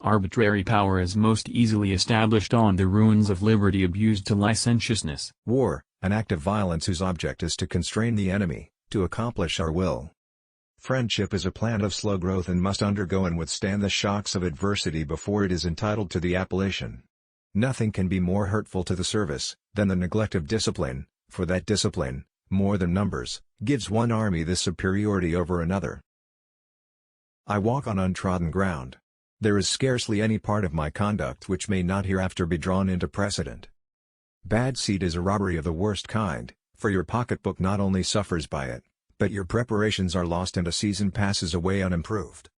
Arbitrary power is most easily established on the ruins of liberty abused to licentiousness. War, an act of violence whose object is to constrain the enemy, to accomplish our will. Friendship is a plant of slow growth and must undergo and withstand the shocks of adversity before it is entitled to the appellation. Nothing can be more hurtful to the service than the neglect of discipline, for that discipline, more than numbers, gives one army this superiority over another. I walk on untrodden ground. There is scarcely any part of my conduct which may not hereafter be drawn into precedent. Bad seed is a robbery of the worst kind, for your pocketbook not only suffers by it, but your preparations are lost and a season passes away unimproved.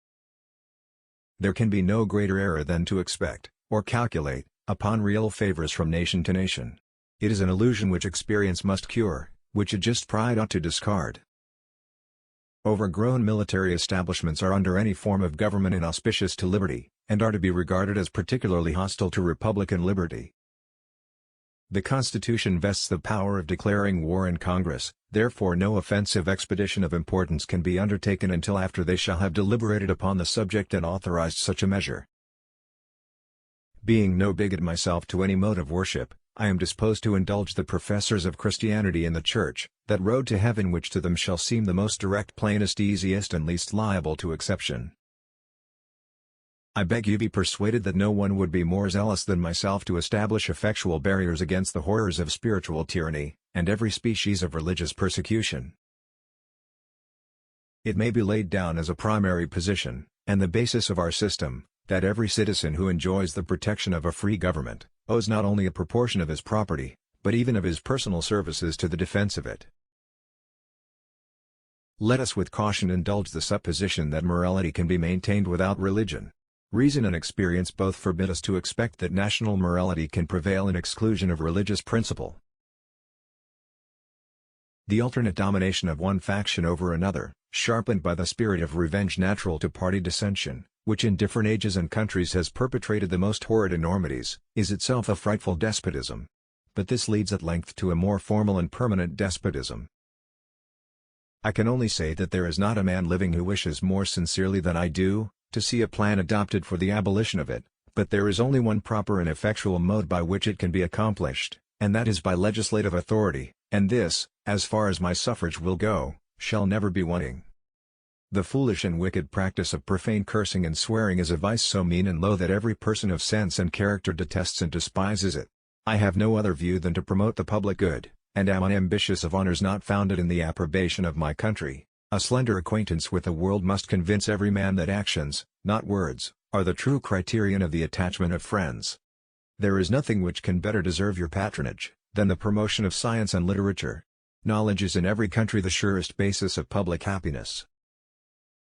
There can be no greater error than to expect, or calculate, upon real favors from nation to nation. It is an illusion which experience must cure, which a just pride ought to discard. Overgrown military establishments are under any form of government inauspicious to liberty, and are to be regarded as particularly hostile to republican liberty. The Constitution vests the power of declaring war in Congress, therefore no offensive expedition of importance can be undertaken until after they shall have deliberated upon the subject and authorized such a measure. Being no bigot myself to any mode of worship, I am disposed to indulge the professors of Christianity in the Church, that road to heaven which to them shall seem the most direct, plainest, easiest and least liable to exception. I beg you be persuaded that no one would be more zealous than myself to establish effectual barriers against the horrors of spiritual tyranny, and every species of religious persecution. It may be laid down as a primary position, and the basis of our system, that every citizen who enjoys the protection of a free government, owes not only a proportion of his property, but even of his personal services to the defense of it. Let us with caution indulge the supposition that morality can be maintained without religion. Reason and experience both forbid us to expect that national morality can prevail in exclusion of religious principle. The alternate domination of one faction over another, sharpened by the spirit of revenge natural to party dissension, which in different ages and countries has perpetrated the most horrid enormities, is itself a frightful despotism. But this leads at length to a more formal and permanent despotism. I can only say that there is not a man living who wishes more sincerely than I do, to see a plan adopted for the abolition of it, but there is only one proper and effectual mode by which it can be accomplished, and that is by legislative authority, and this, as far as my suffrage will go, shall never be wanting. The foolish and wicked practice of profane cursing and swearing is a vice so mean and low that every person of sense and character detests and despises it. I have no other view than to promote the public good, and am unambitious of honors not founded in the approbation of my country. A slender acquaintance with the world must convince every man that actions, not words, are the true criterion of the attachment of friends. There is nothing which can better deserve your patronage, than the promotion of science and literature. Knowledge is in every country the surest basis of public happiness.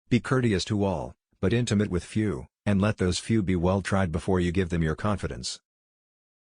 Be courteous to all, but intimate with few, and let those few be well tried before you give them your confidence.